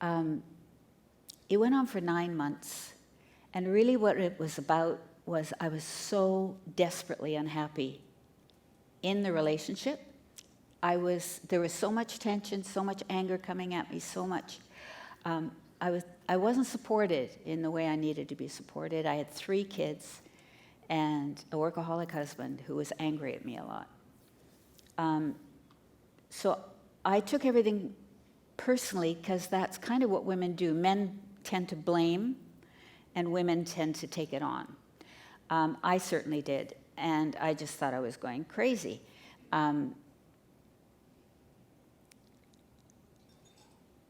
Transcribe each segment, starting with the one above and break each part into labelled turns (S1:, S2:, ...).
S1: It went on for 9 months. And really what it was about was I was so desperately unhappy in the relationship. There was so much tension, so much anger coming at me, so much. I wasn't supported in the way I needed to be supported. I had 3 kids and a workaholic husband who was angry at me a lot. So I took everything personally because that's kind of what women do. Men tend to blame and women tend to take it on. I certainly did, and I just thought I was going crazy.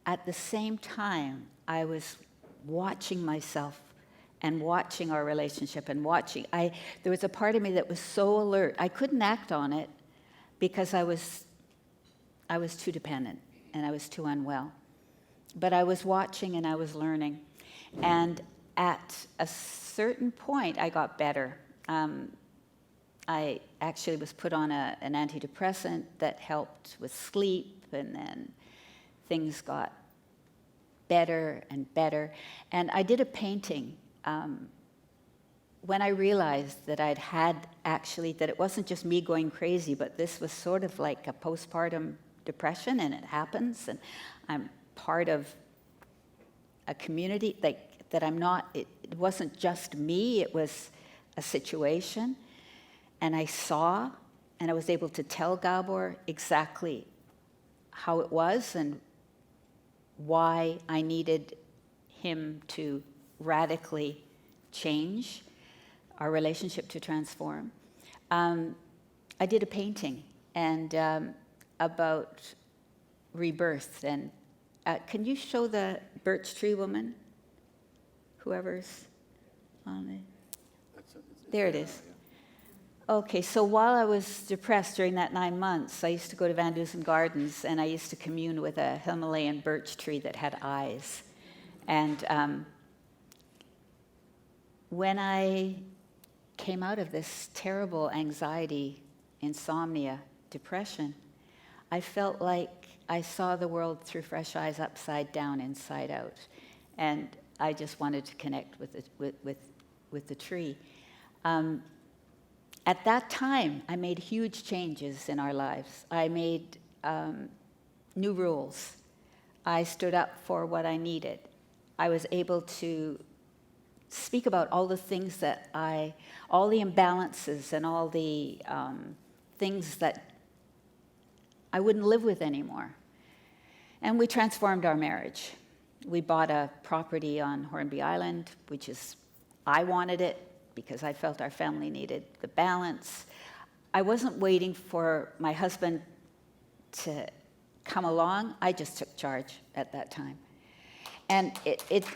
S1: At the same time, I was watching myself and watching our relationship and there was a part of me that was so alert. I couldn't act on it because I was too dependent and I was too unwell. But I was watching and I was learning. And at a certain point, I got better. I actually was put on an antidepressant that helped with sleep, and then things got better and better. And I did a painting when I realized that that it wasn't just me going crazy, but this was sort of like a postpartum depression, and it happens, and I'm part of a community that I'm not, it wasn't just me, it was a situation. And I saw, and I was able to tell Gabor exactly how it was and why I needed him to radically change, our relationship to transform. I did a painting about rebirth. And can you show the birch tree woman? Whoever's on it. There it is. Okay, so while I was depressed during that 9 months, I used to go to Van Dusen Gardens, and I used to commune with a Himalayan birch tree that had eyes. And when I came out of this terrible anxiety, insomnia, depression, I felt like I saw the world through fresh eyes, upside down, inside out. And I just wanted to connect with the tree. At that time, I made huge changes in our lives. I made new rules. I stood up for what I needed. I was able to speak about all the things all the imbalances and all the things that I wouldn't live with anymore. And we transformed our marriage. We bought a property on Hornby Island, I wanted it, because I felt our family needed the balance. I wasn't waiting for my husband to come along. I just took charge at that time. And it's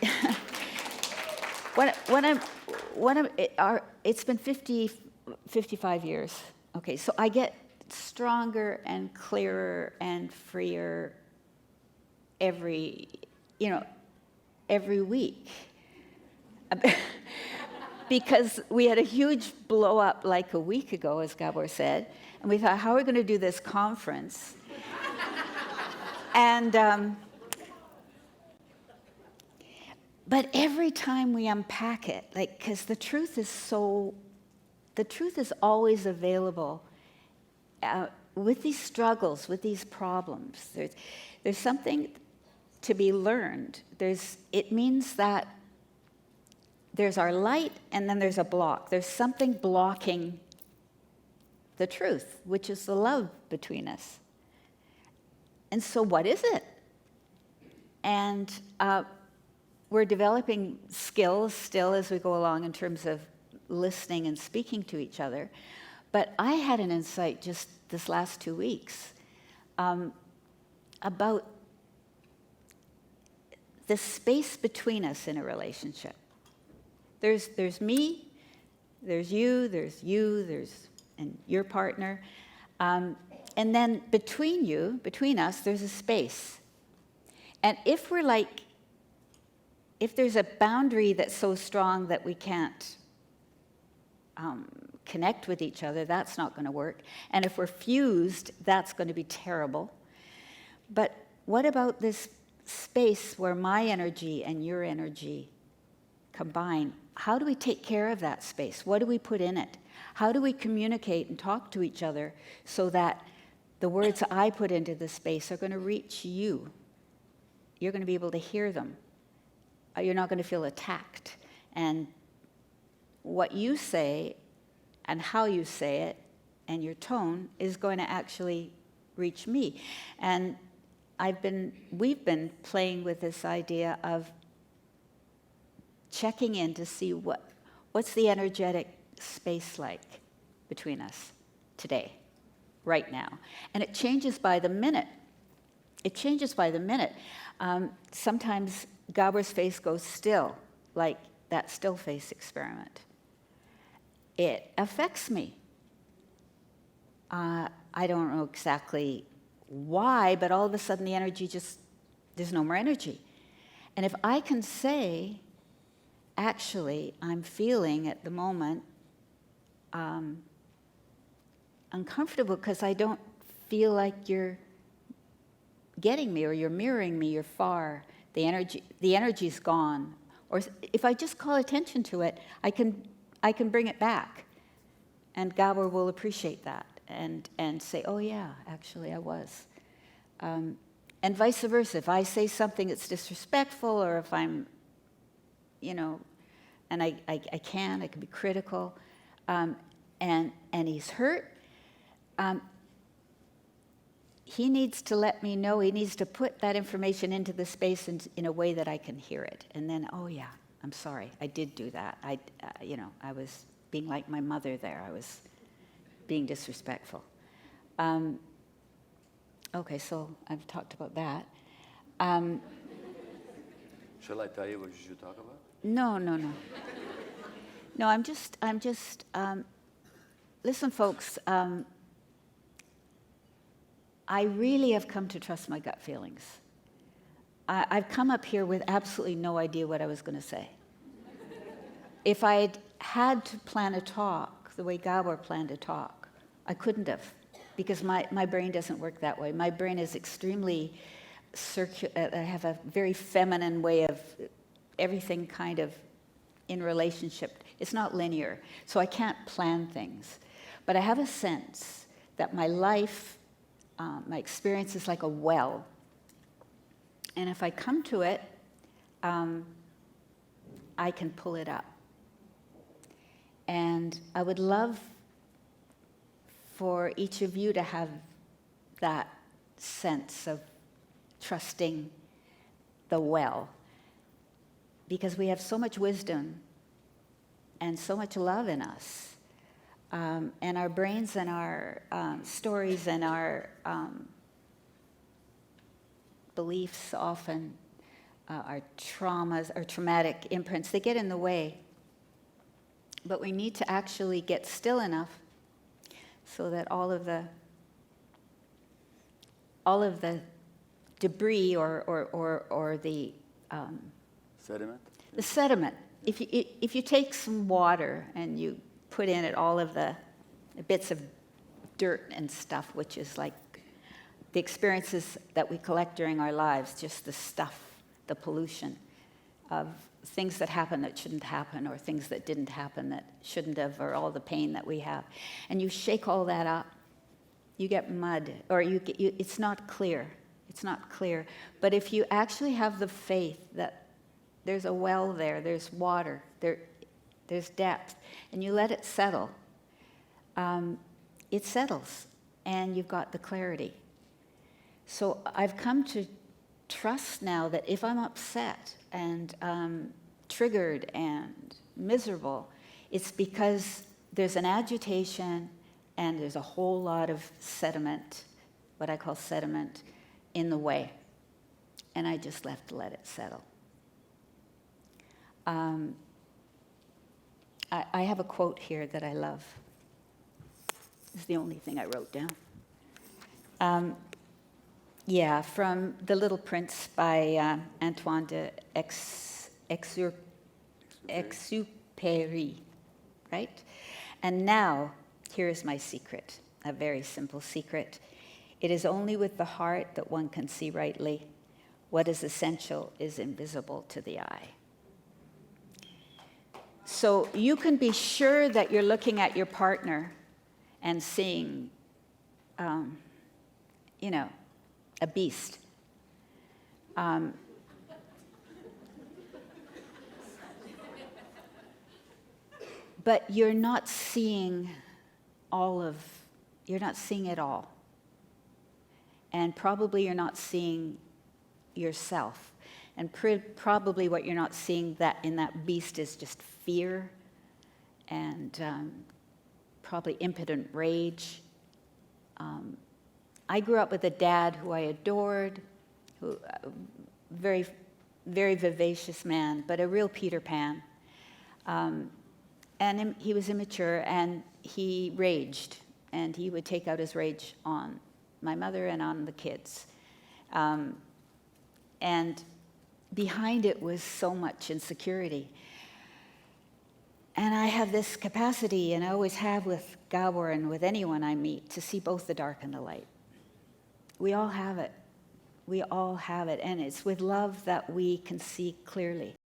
S1: been 55 years. Okay, so I get stronger and clearer and freer every week. Because we had a huge blow up like a week ago, as Gabor said, and we thought, how are we going to do this conference? But every time we unpack it, because the truth is always available with these struggles, with these problems. There's something to be learned. It means that there's our light, and then there's a block. There's something blocking the truth, which is the love between us. And so what is it? And we're developing skills still as we go along in terms of listening and speaking to each other. But I had an insight just this last 2 weeks about the space between us in a relationship. There's me, there's you, and your partner. And then between us, there's a space. And if there's a boundary that's so strong that we can't connect with each other, that's not going to work. And if we're fused, that's going to be terrible. But what about this space where my energy and your energy combine, how do we take care of that space? What do we put in it? How do we communicate and talk to each other so that the words I put into the space are going to reach you? You're going to be able to hear them. You're not going to feel attacked. And what you say and how you say it and your tone is going to actually reach me. And we've been playing with this idea of checking in to see what's the energetic space like between us today, right now. And it changes by the minute. Sometimes Gabor's face goes still, like that still face experiment. It affects me. I don't know exactly why, but all of a sudden the energy there's no more energy. And if I can say, actually, I'm feeling at the moment uncomfortable because I don't feel like you're getting me or you're mirroring me, you're far, the energy's gone. Or if I just call attention to it, I can bring it back. And Gabor will appreciate that and say, oh yeah, actually I was. And vice versa. If I say something that's disrespectful or if I'm, and I can be critical, and he's hurt, he needs to let me know, he needs to put that information into the space in a way that I can hear it. And then, oh yeah, I'm sorry, I did do that. I was being like my mother there. I was being disrespectful. Okay, so I've talked about that.
S2: Shall I tell you what you should talk about?
S1: No. No, I'm just, listen folks, I really have come to trust my gut feelings. I've come up here with absolutely no idea what I was going to say. If I had to plan a talk the way Gabor planned a talk, I couldn't have, because my brain doesn't work that way. My brain is extremely I have a very feminine way of everything kind of in relationship. It's not linear, so I can't plan things. But I have a sense that my life, my experience is like a well. And if I come to it, I can pull it up. And I would love for each of you to have that sense of trusting the well. Because we have so much wisdom and so much love in us. And our brains and our stories and our beliefs often, our traumas, our traumatic imprints, they get in the way. But we need to actually get still enough so that all of the debris or the
S2: Sediment?
S1: The sediment. If you take some water and you put in it all of the bits of dirt and stuff, which is like the experiences that we collect during our lives, just the stuff, the pollution of things that happen that shouldn't happen, or things that didn't happen that shouldn't have, or all the pain that we have, and you shake all that up, you get mud, or it's not clear. It's not clear. But if you actually have the faith that there's a well there, there's water, there's depth, and you let it settle, it settles, and you've got the clarity. So I've come to trust now that if I'm upset and triggered and miserable, it's because there's an agitation and there's a whole lot of sediment, what I call sediment, in the way. And I just have to let it settle. I have a quote here that I love. It's the only thing I wrote down. From The Little Prince by Antoine de Exupéry, right? And now, here is my secret, a very simple secret. It is only with the heart that one can see rightly. What is essential is invisible to the eye. So you can be sure that you're looking at your partner and seeing, a beast. But you're not seeing you're not seeing it all. And probably you're not seeing yourself. And probably what you're not seeing that in that beast is just fear and probably impotent rage. I grew up with a dad who I adored, who very, very vivacious man, but a real Peter Pan. And he was immature, and he raged, and he would take out his rage on my mother and on the kids. And behind it was so much insecurity. And I have this capacity, and I always have with Gabor and with anyone I meet, to see both the dark and the light. We all have it. We all have it, and it's with love that we can see clearly.